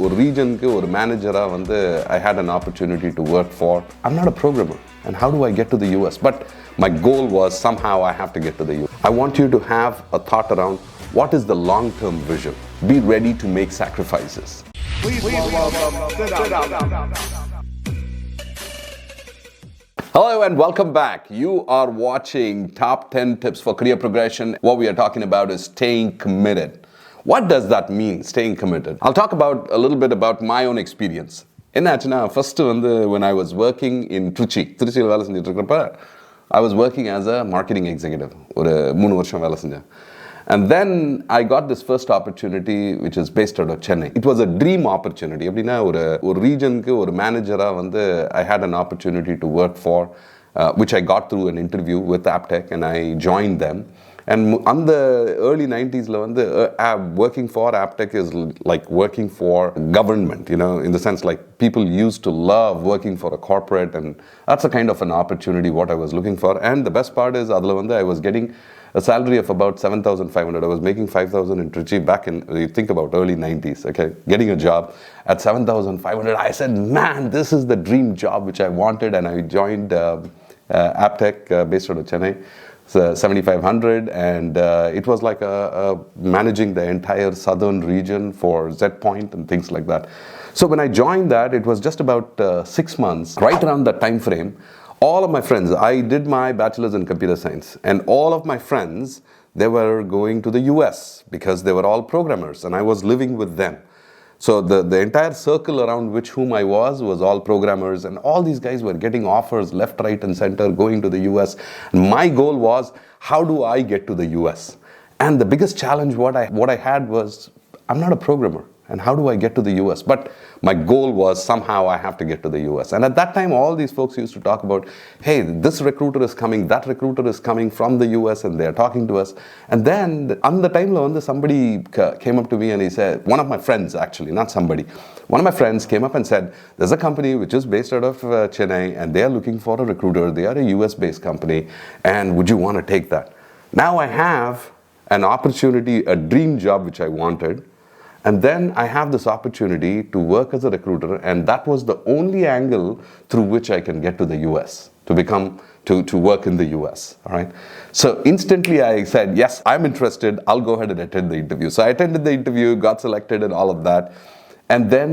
ஒரு ரீஜனுக்கு ஒரு மேனேஜரா I had an opportunity to work for. I'm not a programmer, and how do I get to the US? But my goal was somehow I have to get to the US. I want you to have a thought around what is the long-term vision. Be ready to make sacrifices. Please welcome. Hello and welcome back. You are watching Top 10 Tips for Career Progression. What we are talking about is staying committed. What does that mean, staying committed? I'll talk about a little bit about my own experience. First when I was working in Trichy, I was working as a marketing executive. And then I got this first opportunity, which is based out of Chennai. It was a dream opportunity. A region, a manager, I had an opportunity to work for, which I got through an interview with Aptech, and I joined them. And in the early 90s, working for Aptech is like working for government, in the sense like people used to love working for a corporate, and that's a kind of an opportunity what I was looking for. And the best part is, I was getting a salary of about 7,500. I was making 5,000 in Trichy back in, you think about early 90s, okay? Getting a job at 7,500. I said, man, this is the dream job which I wanted, and I joined Aptech based out of Chennai. 7,500, and it was like managing the entire southern region for Z-Point and things like that. So when I joined that, it was just about 6 months. Right around that time frame, all of my friends, I did my bachelor's in computer science, and all of my friends, they were going to the US because they were all programmers, and I was living with them. So the entire circle around whom I was all programmers, and all these guys were getting offers left, right, and center, going to the US. And my goal was, how do I get to the US? And the biggest challenge what I had was, I'm not a programmer, and how do I get to the US? But my goal was, somehow I have to get to the US. And at that time, all these folks used to talk about, hey, this recruiter is coming, that recruiter is coming from the US, and they're talking to us. And then, on the time, somebody came up to me and he said, one of my friends actually, not somebody, one of my friends came up and said, there's a company which is based out of Chennai, and they are looking for a recruiter. They are a US-based company, and would you want to take that? Now I have an opportunity, a dream job which I wanted. And then I have this opportunity to work as a recruiter, and that was the only angle through which I can get to the US, to work in the US, all right? So instantly I said, yes, I'm interested, I'll go ahead and attend the interview. So I attended the interview, got selected and all of that. And then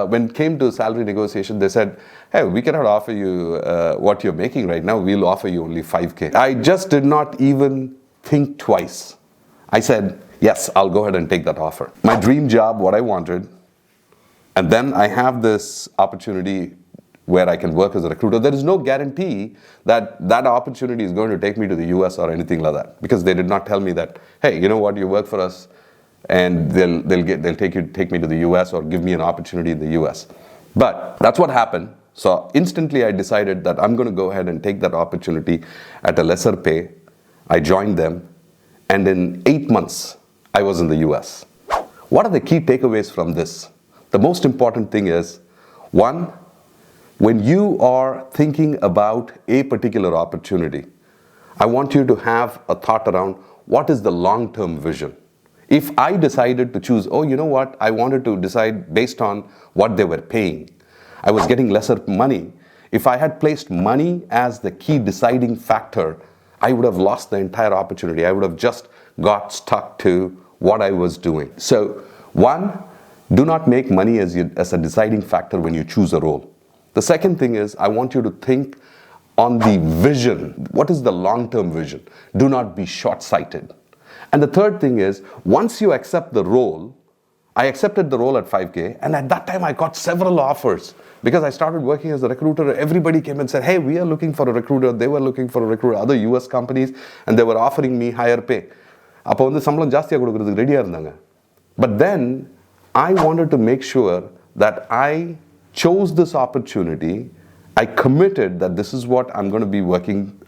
when it came to salary negotiation, they said, hey, we cannot offer you what you're making right now, we'll offer you only 5K. I just did not even think twice. I said, yes, I'll go ahead and take that offer. My dream job, what I wanted, and then I have this opportunity where I can work as a recruiter. There is no guarantee that that opportunity is going to take me to the US or anything like that, because they did not tell me that, hey, you know what, you work for us, and they'll take me to the US or give me an opportunity in the US. But that's what happened. So instantly I decided that I'm going to go ahead and take that opportunity at a lesser pay. I joined them, and in 8 months, I was in the US. What are the key takeaways from this? The most important thing is, one, when you are thinking about a particular opportunity, I want you to have a thought around what is the long-term vision. If I decided to choose, oh, you know what, I wanted to decide based on what they were paying. I was getting lesser money. If I had placed money as the key deciding factor, I would have lost the entire opportunity. I would have just got stuck to what I was doing. So, one, do not make money as a deciding factor when you choose a role. The second thing is, I want you to think on the vision. What is the long-term vision? Do not be short-sighted. And the third thing is, once you accept the role, I accepted the role at 5K, and at that time I got several offers. Because I started working as a recruiter, everybody came and said, hey, we are looking for a recruiter. They were looking for a recruiter, other US companies, and they were offering me higher pay. But then I wanted to make sure that I chose this opportunity. I committed that this is what I'm going to be working.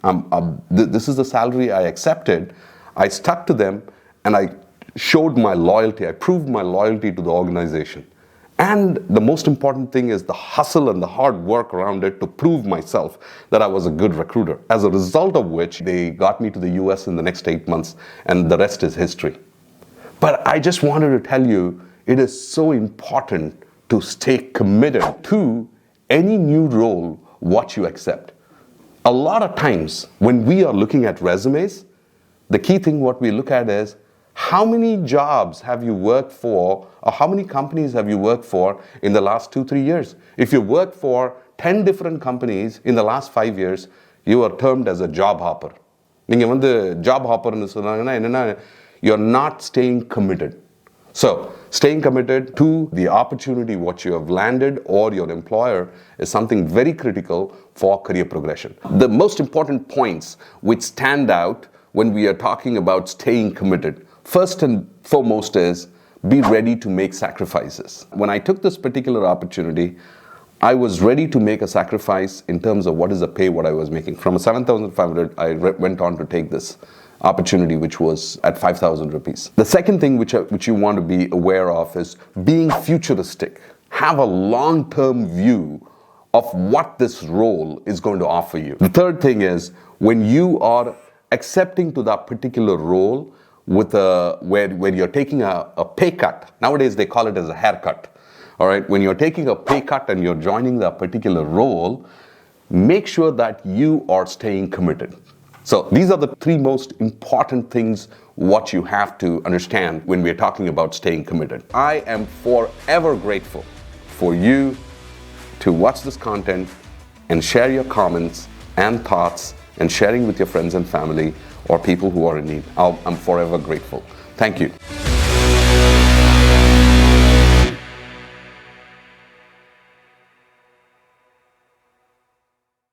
This is the salary I accepted. I stuck to them, and I showed my loyalty. I proved my loyalty to the organization. And the most important thing is the hustle and the hard work around it to prove myself that I was a good recruiter. As a result of which, they got me to the US in the next 8 months, and the rest is history. But I just wanted to tell you, it is so important to stay committed to any new role what you accept. A lot of times when we are looking at resumes, the key thing what we look at is how many jobs have you worked for, or how many companies have you worked for in the last 2-3 years? If you worked for 10 different companies in the last 5 years, you are termed as a job hopper. நீங்க வந்து job hopper னு சொன்னாங்கன்னா என்னன்னா, you're not staying committed. So, staying committed to the opportunity what you have landed or your employer is something very critical for career progression. The most important points which stand out when we are talking about staying committed, first and foremost is be ready to make sacrifices. When I took this particular opportunity, I was ready to make a sacrifice in terms of what is the pay what I was making. From 7,500, I went on to take this opportunity which was at 5,000 rupees. The second thing which you want to be aware of is being futuristic. Have a long-term view of what this role is going to offer you. The third thing is when you are accepting to that particular role with where you're taking a pay cut. Nowadays they call it as a haircut. All right, when you're taking a pay cut and you're joining that particular role, make sure that you are staying committed. So these are the 3 most important things what you have to understand when we're talking about staying committed. I am forever grateful for you to watch this content and share your comments and thoughts and sharing with your friends and family or people who are in need. I'm forever grateful. Thank you.